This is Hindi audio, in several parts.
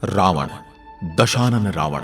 रावण, दशानन रावण।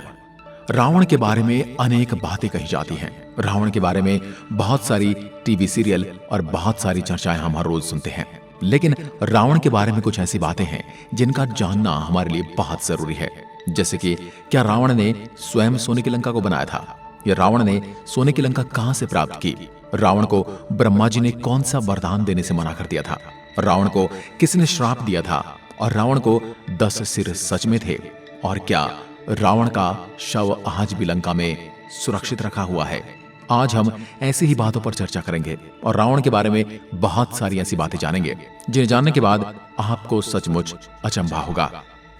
रावण के बारे में अनेक बातें कही जाती हैं। रावण के बारे में बहुत सारी टीवी सीरियल और बहुत सारी चर्चाएं हम हर रोज सुनते हैं। लेकिन रावण के बारे में कुछ ऐसी बातें हैं जिनका जानना हमारे लिए बहुत जरूरी है। जैसे कि क्या रावण ने स्वयं सोने की लंका को बनाया था, या रावण ने सोने की लंका कहां से प्राप्त की, रावण को ब्रह्मा जी ने कौन सा वरदान देने से मना कर दिया था, रावण को किसने श्राप दिया था, और रावण को 10 सिर सच में थे, और क्या रावण का शव आज भी लंका में सुरक्षित रखा हुआ है। आज हम ऐसी ही बातों पर चर्चा करेंगे और रावण के बारे में बहुत सारी ऐसी बातें जानेंगे जिन्हें जानने के बाद आपको सचमुच अचंभा होगा।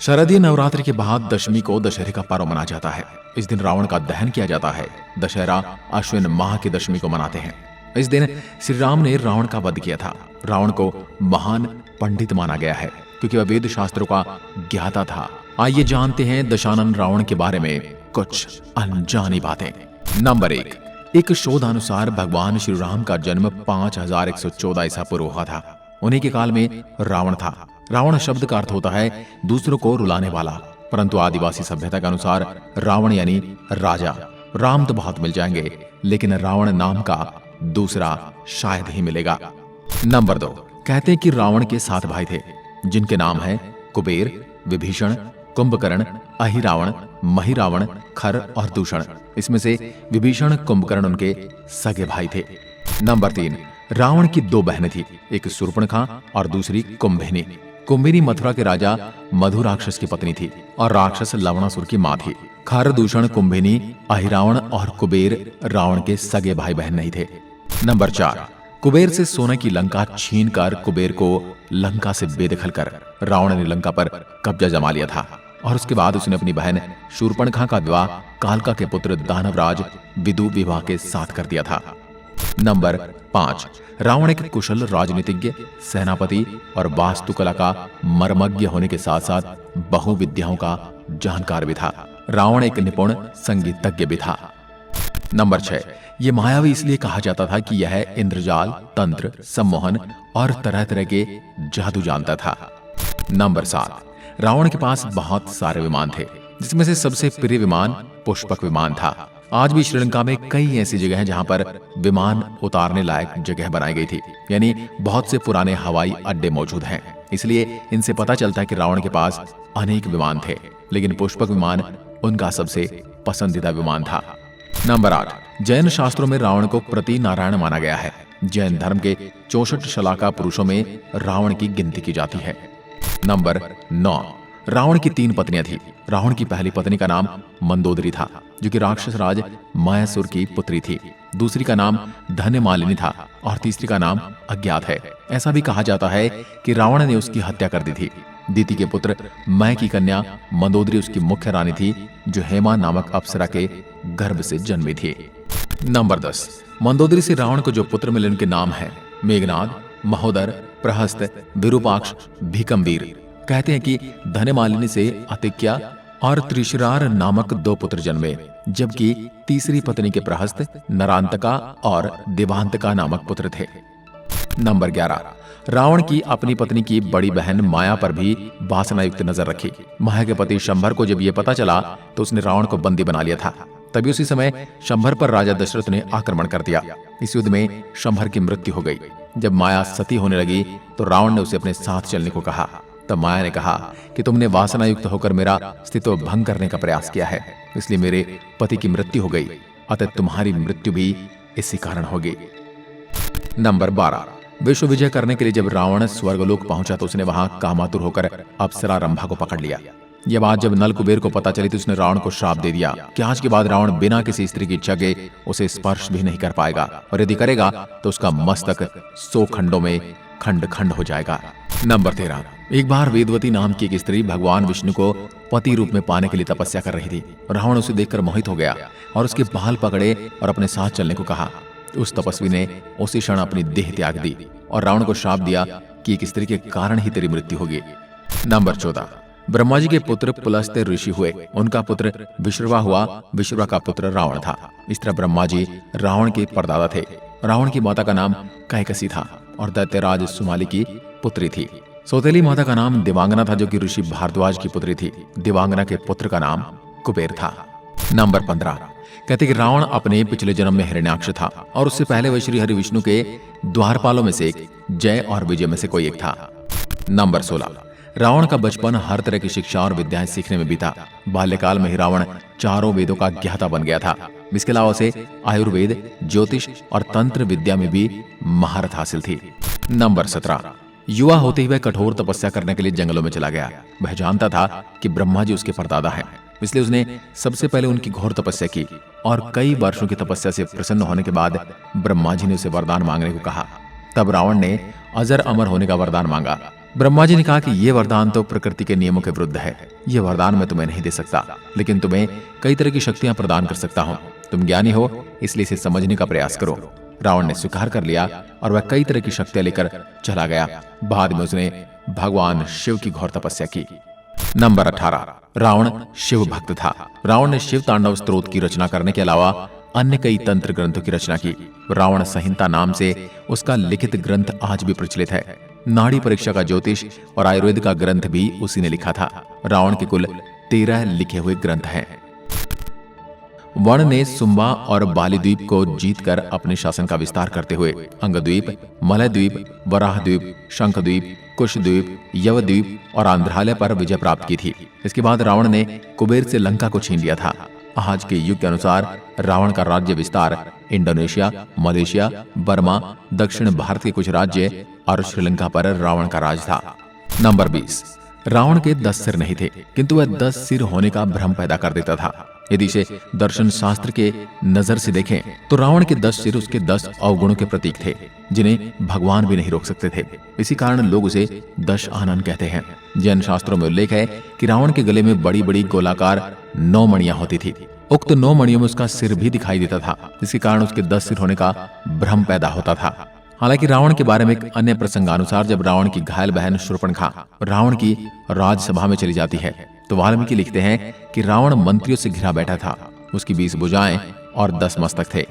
शारदीय नवरात्रि के बाद दशमी को दशहरे का पर्व मनाया जाता है। इस दिन रावण का दहन किया जाता है। दशहरा अश्विन माह की दशमी को मनाते हैं। इस दिन श्री राम ने रावण का वध किया था। रावण को महान पंडित माना गया है क्योंकि वह वेद शास्त्रों का ज्ञाता था। आइए जानते हैं दशानन रावण के बारे में कुछ अनजानी बातें। नंबर 1, एक शोध अनुसार भगवान श्री राम का जन्म 5114 ईसा पूर्व हुआ था। उन्हीं के काल में रावण था। रावण शब्द का अर्थ होता है दूसरों को रुलाने वाला, परंतु आदिवासी सभ्यता के अनुसार रावण यानी राजा। राम तो बहुत मिल जाएंगे, लेकिन रावण नाम का दूसरा शायद ही मिलेगा। नंबर 2, कहते हैं कि रावण के 7 भाई थे जिनके नाम है कुबेर, विभीषण, कुंभकर्ण, अहिरावण, महिरावण, खर और दूषण। इसमें से विभीषण, कुंभकर्ण उनके सगे भाई थे। नंबर 3, रावण की 2 बहनें थी, एक शूर्पणखा और दूसरी कुंभिनी। कुंभिनी मथुरा के राजा मधु राक्षस की पत्नी थी और राक्षस लवणासुर की मां थी। खर, दूषण, कुंभिनी, अहिरावण और कुबेर रावण के सगे भाई बहन नहीं थे। नंबर 4, कुबेर से सोने की लंका छीनकर कुबेर को लंका से बेदखल कर रावण ने लंका पर कब्जा जमा लिया था और उसके बाद उसने अपनी बहन शूर्पणखा का विवाह कालका के पुत्र दानवराज विदु विवाह के साथ कर दिया था। नंबर 5, रावण एक कुशल राजनीतिज्ञ, सेनापति और वास्तुकला का मर्मज्ञ होने के साथ साथ बहुविद्याओं का जानकार भी था। रावण एक निपुण संगीतज्ञ भी था। नंबर 6, ये मायावी इसलिए कहा जाता था कि यह इंद्रजाल, तंत्र, सम्मोहन और तरह तरह के जादू जानता था। नंबर 7, रावण के पास बहुत सारे विमान थे, जिसमें से सबसे प्रिय विमान पुष्पक विमान था। आज भी श्रीलंका में कई ऐसी जगह हैं जहां पर विमान उतारने लायक जगह बनाई गई थी, यानी बहुत से पुराने हवाई अड्डे मौजूद हैं। इसलिए इनसे पता चलता है कि रावण के पास अनेक विमान थे, लेकिन पुष्पक विमान उनका सबसे पसंदीदा विमान था। नंबर 8, जैन शास्त्रों में रावण को प्रति नारायण माना गया है। जैन धर्म के 64 शलाका पुरुषों में रावण की गिनती की जाती है। नंबर 9, रावण की 3 पत्नियां थी। रावण की पहली पत्नी का नाम मंदोदरी था, जो कि राक्षस राज मायासुर की पुत्री थी। दूसरी का नाम धन्यमालिनी था और तीसरी का नाम अज्ञात है। ऐसा भी कहा जाता है कि रावण ने उसकी हत्या कर दी थी। दीति के पुत्र मय की कन्या मंदोदरी उसकी मुख्य रानी थी, जो हेमा नामक अप्सरा के गर्भ से जन्मी थी। नंबर 10, मंदोदरी से रावण को जो पुत्र मिले उनके नाम है मेघनाद, महोदर, प्रहस्त, विरूपाक्ष, भीकमवीर। कहते हैं कि धन्यमालिनी से अतिक्या और त्रिशरार नामक 2 पुत्र जन्मे, जबकि तीसरी पत्नी के प्रहस्त, नरांतका और देवांतका नामक पुत्र थे। नंबर 11, रावण की अपनी पत्नी की बड़ी बहन माया पर भी वासनायुक्त नजर रखी। माया के पति शंभर को जब यह पता चला तो उसने रावण को बंदी बना लिया था। तभी उसी समय शंभर पर राजा दशरथ ने आक्रमण कर दिया। इस युद्ध में शंभर की मृत्यु हो गई। जब माया सती होने लगी तो रावण ने उसे अपने साथ चलने को कहा। तब माया ने कहा कि तुमने वासनायुक्त होकर मेरा अस्तित्व भंग करने का प्रयास किया है, इसलिए मेरे पति की मृत्यु हो गई, अतः तुम्हारी मृत्यु भी इसी कारण होगी। नंबर 12, विश्व विजय करने के लिए जब रावण स्वर्गलोक पहुंचा तो उसने वहां कामातुर होकर अप्सरा रंभा को पकड़ लिया। यह बात जब नल कुबेर को पता चली तो उसने रावण को श्राप दे दिया कि आज के बाद रावण बिना किसी स्त्री की इच्छा के उसे स्पर्श भी नहीं कर पाएगा, और यदि करेगा तो उसका मस्तक 100 खंडों में खंड खंड हो जाएगा। नंबर 13, एक बार वेदवती नाम की एक स्त्री भगवान विष्णु को पति रूप में पाने के लिए तपस्या कर रही थी। रावण उसे देखकर मोहित हो गया और उसके बाल पकड़े और अपने साथ चलने को कहा। उस तपस्वी ने उसी क्षण अपनी देह त्याग दी और रावण को श्राप दिया कि एक स्त्री के कारण ही तेरी मृत्यु होगी। नंबर 14, ब्रह्मा जी के पुत्र पुलस्त्य ऋषि हुए। उनका पुत्र विश्रवा हुआ। विश्रवा का पुत्र रावण था। इस तरह ब्रह्मा जी रावण के परदादा थे। रावण की माता का नाम कैकसी था और दैत्यराज सुमाली की पुत्री थी। सौतेली माता का नाम देवांगना था, जो कि ऋषि भारद्वाज की पुत्री थी। देवांगना के पुत्र का नाम कुबेर था। नंबर 15, कहते कि रावण अपने पिछले जन्म में हिरण्याक्ष था और उससे पहले वह श्री हरि विष्णु के द्वारपालों में से एक, जय और विजय में से कोई एक था। नंबर 16, रावण का बचपन हर तरह की शिक्षा और विद्याएं सीखने में बीता। बाल्यकाल में ही रावण चारों वेदों का ज्ञाता बन गया था। इसके अलावा उसे आयुर्वेद, ज्योतिष और तंत्र विद्या में भी महारत हासिल थी। नंबर 17, युवा होते ही वह कठोर तपस्या करने के लिए जंगलों में चला गया। वह जानता था कि ब्रह्मा जी उसके परदादा हैं, इसलिए उसने सबसे पहले उनकी घोर तपस्या की और कई वर्षों की तपस्या से प्रसन्न होने के बाद ब्रह्मा जी ने उसे वरदान मांगने को कहा। तब रावण ने अजर अमर होने का वरदान मांगा। ब्रह्मा जी ने कहा कि यह वरदान तो प्रकृति के नियमों के विरुद्ध है, यह वरदान मैं तुम्हें नहीं दे सकता, लेकिन तुम्हें कई तरह की शक्तियां प्रदान कर सकता हूं। तुम ज्ञानी हो, इसलिए इसे समझने का प्रयास करो। रावण ने स्वीकार कर लिया और वह कई तरह की शक्तियां लेकर चला गया। बाद में उसने भगवान शिव की घोर तपस्या की। नंबर 18, रावण शिव भक्त था। रावण ने शिव तांडव स्तोत्र की रचना करने के अलावा अन्य कई तंत्र ग्रंथों की रचना की। रावण संहिता नाम से उसका लिखित ग्रंथ आज भी प्रचलित है। नाड़ी परीक्षा का ज्योतिष और आयुर्वेद का ग्रंथ भी उसी ने लिखा था। रावण के कुल 13 लिखे हुए ग्रंथ हैं। वर्ण ने सुम्बा और बालीद्वीप को जीतकर अपने शासन का विस्तार करते हुए अंगद्वीप, मलयद्वीप, वराहद्वीप, शंखद्वीप, कुशद्वीप, यवद्वीप और आंध्रालय पर विजय प्राप्त की थी। इसके बाद रावण ने कुबेर से लंका को छीन लिया था। आज के युग के अनुसार रावण का राज्य विस्तार इंडोनेशिया, मलेशिया, बर्मा, दक्षिण भारत के कुछ राज्य और श्रीलंका पर रावण का राज था। नंबर 20, रावण के 10 सिर नहीं थे, किंतु वह 10 सिर होने का भ्रम पैदा कर देता था। यदि इसे दर्शन शास्त्र के नजर से देखें तो रावण के 10 सिर उसके 10 अवगुणों के प्रतीक थे, जिन्हें भगवान भी नहीं रोक सकते थे। इसी कारण लोग उसे दशानन कहते हैं। जैन शास्त्रों में उल्लेख है कि रावण के गले में बड़ी बड़ी गोलाकार 9 मणियां होती थी। उक्त 9 मणियों में उसका सिर भी दिखाई देता था, जिसके कारण उसके 10 सिर होने का भ्रम पैदा होता था। हालांकि रावण के बारे में एक अन्य प्रसंगानुसार जब रावण की घायल बहन शूर्पणखा रावण की राजसभा में चली जाती है तो वाल्मीकि लिखते हैं कि रावण मंत्रियों से घिरा बैठा था। उसकी 20 भुजाएं और 10 मस्तक थे।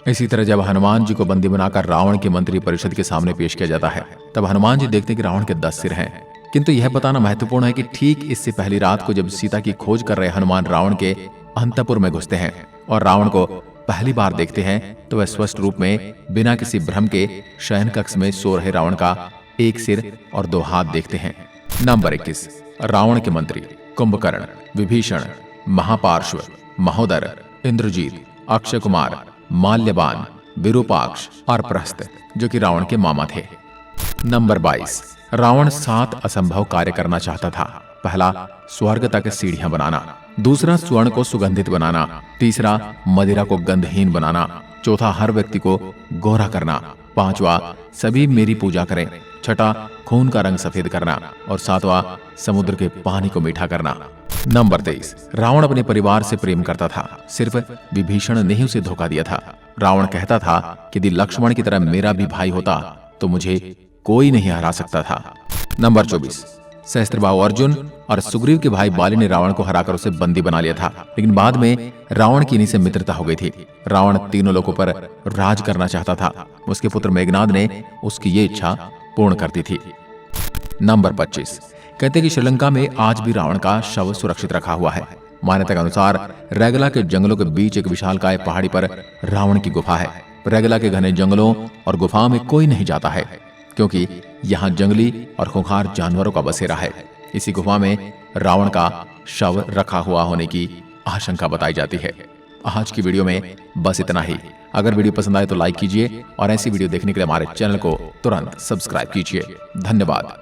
इसी तरह जब हनुमान जी को बंदी बनाकर रावण के मंत्री परिषद के सामने पेश किया जाता है तब हनुमान जी देखते हैं कि रावण के 10 सिर हैं। किंतु यह बताना महत्वपूर्ण है कि ठीक इससे पहली रात को जब सीता की खोज कर रहे हनुमान रावण के अंतपुर में घुसते हैं और रावण को पहली बार देखते हैं तो वह स्पष्ट रूप में बिना किसी भ्रम के शयन कक्ष में सो रहे रावण का 1 सिर और 2 हाथ देखते हैं। नंबर 21, रावण के मंत्री कुंभकर्ण, विभीषण, महापार्श्व, महोदर, इंद्रजीत, अक्षय कुमार, माल्यवान, विरूपाक्ष और प्रहस्त, जो कि रावण के मामा थे। नंबर 22, रावण 7 असंभव कार्य करना चाहता था। पहला, स्वर्ग तक सीढ़ियां बनाना। दूसरा, स्वर्ण को सुगंधित बनाना। तीसरा, मदिरा को गंधहीन बनाना। चौथा, हर व्यक्ति को गोरा करना। 5वां, सभी मेरी पूजा करें। 6ठा, खून का रंग सफेद करना। और 7वां, समुद्र के पानी को मीठा करना। नंबर 23, रावण अपने परिवार से प्रेम करता था। सिर्फ विभीषण ने ही उसे धोखा दिया था। रावण कहता था कि यदि लक्ष्मण की तरह मेरा भी भाई होता तो मुझे कोई नहीं हरा सकता था। नंबर 24, सहस्त्रबाहु अर्जुन और सुग्रीव के भाई बाली ने रावण को हराकर उसे बंदी बना लिया था, लेकिन बाद में रावण की इन्हीं से मित्रता हो गई थी। रावण तीनों लोगों पर राज करना चाहता था। उसके पुत्र मेघनाद ने उसकी ये इच्छा पूर्ण कर दी थी। नंबर 25, कहते कि श्रीलंका में आज भी रावण का शव सुरक्षित रखा हुआ है। मान्यता के अनुसार रैगला के जंगलों के बीच एक विशालकाय पहाड़ी पर रावण की गुफा है। रैगला के घने जंगलों और गुफाओं में कोई नहीं जाता है, क्योंकि यहाँ जंगली और खूंखार जानवरों का बसेरा है। इसी गुफा में रावण का शव रखा हुआ होने की आशंका बताई जाती है। आज की वीडियो में बस इतना ही। अगर वीडियो पसंद आए तो लाइक कीजिए और ऐसी वीडियो देखने के लिए हमारे चैनल को तुरंत सब्सक्राइब कीजिए। धन्यवाद।